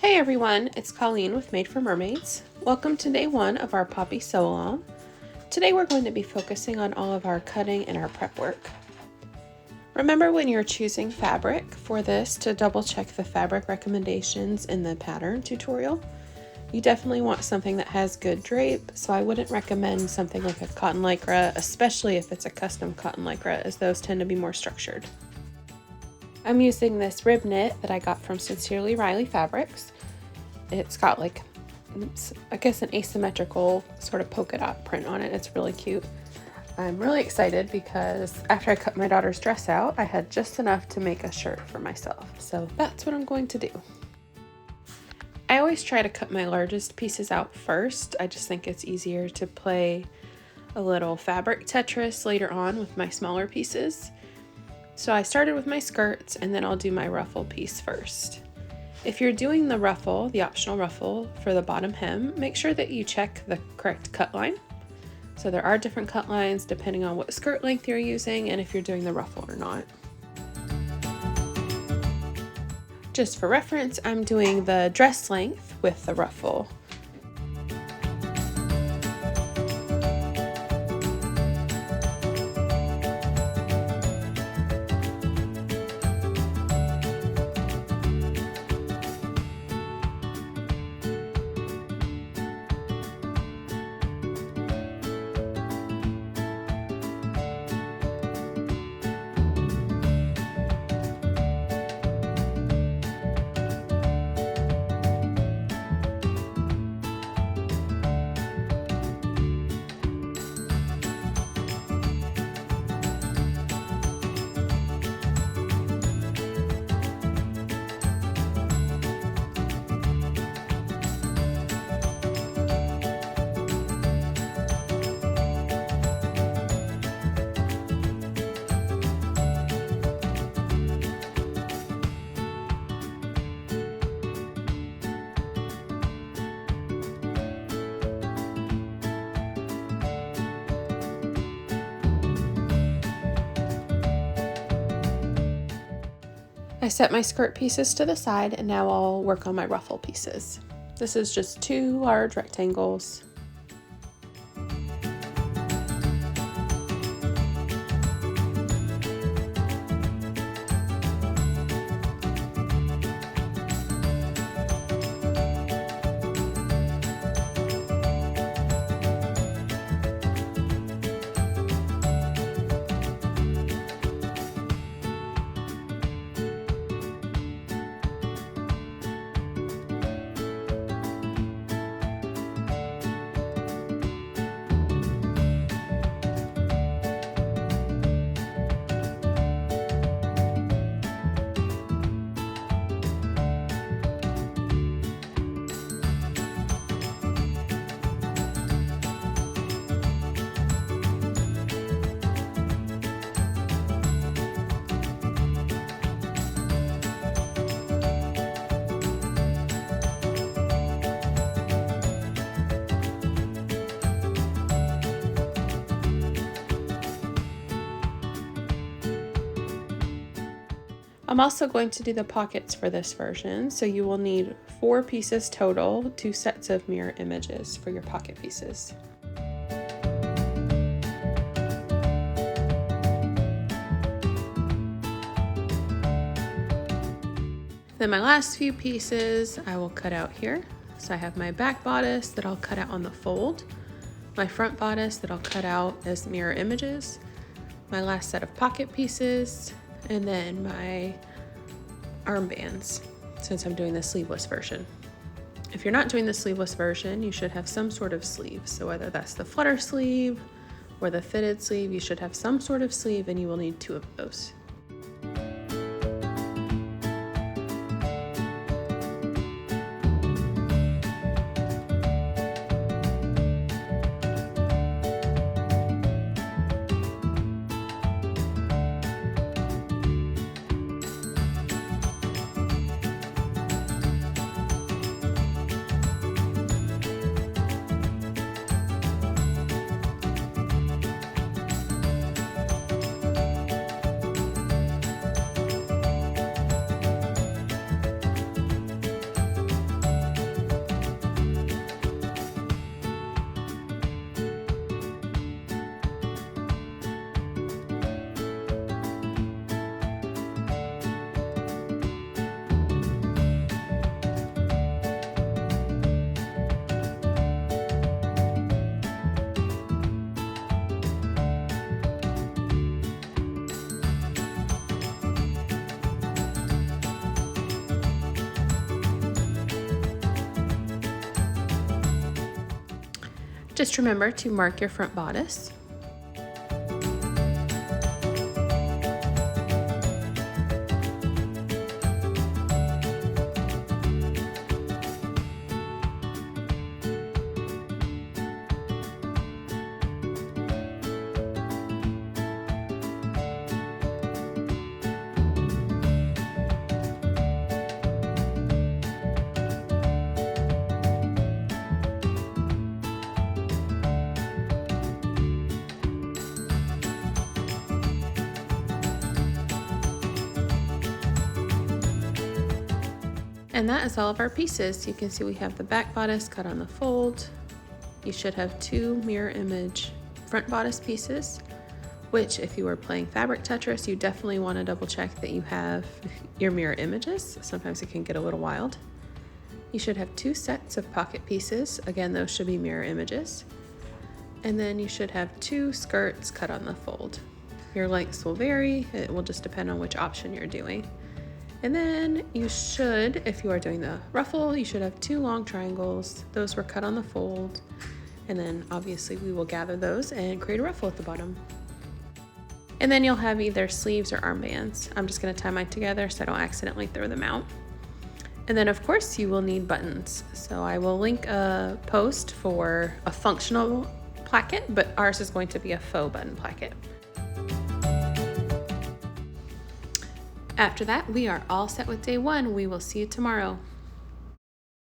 Hey everyone, it's Colleen with Made for Mermaids. Welcome to day one of our Poppy Sew Along. Today we're going to be focusing on all of our cutting and our prep work. Remember when you're choosing fabric for this to double check the fabric recommendations in the pattern tutorial. You definitely want something that has good drape, so I wouldn't recommend something like a cotton lycra, especially if it's a custom cotton lycra, as those tend to be more structured. I'm using this rib knit that I got from Sincerely Riley Fabrics. It's got like, I guess an asymmetrical sort of polka dot print on it. It's really cute. I'm really excited because after I cut my daughter's dress out, I had just enough to make a shirt for myself. So that's what I'm going to do. I always try to cut my largest pieces out first. I just think it's easier to play a little fabric Tetris later on with my smaller pieces. So I started with my skirts and then I'll do my ruffle piece first. If you're doing the ruffle, the optional ruffle for the bottom hem, make sure that you check the correct cut line. So there are different cut lines depending on what skirt length you're using and if you're doing the ruffle or not. Just for reference, I'm doing the dress length with the ruffle. I set my skirt pieces to the side and now I'll work on my ruffle pieces. This is just 2 large rectangles. I'm also going to do the pockets for this version, so you will need 4 pieces total, 2 sets of mirror images for your pocket pieces. Then my last few pieces I will cut out here. So I have my back bodice that I'll cut out on the fold, my front bodice that I'll cut out as mirror images, my last set of pocket pieces, and then my armbands, since I'm doing the sleeveless version. If you're not doing the sleeveless version, you should have some sort of sleeve. So whether that's the flutter sleeve or the fitted sleeve, you should have some sort of sleeve and you will need 2 of those. Just remember to mark your front bodice. And that is all of our pieces. You can see we have the back bodice cut on the fold. You should have 2 mirror image front bodice pieces, which if you were playing fabric Tetris, you definitely want to double check that you have your mirror images. Sometimes it can get a little wild. You should have 2 sets of pocket pieces. Again, those should be mirror images. And then you should have 2 skirts cut on the fold. Your lengths will vary. It will just depend on which option you're doing. And then you should, if you are doing the ruffle, you should have 2 long triangles. Those were cut on the fold. And then obviously we will gather those and create a ruffle at the bottom. And then you'll have either sleeves or armbands. I'm just gonna tie mine together so I don't accidentally throw them out. And then of course you will need buttons. So I will link a post for a functional placket, but ours is going to be a faux button placket. After that, we are all set with day 1. We will see you tomorrow.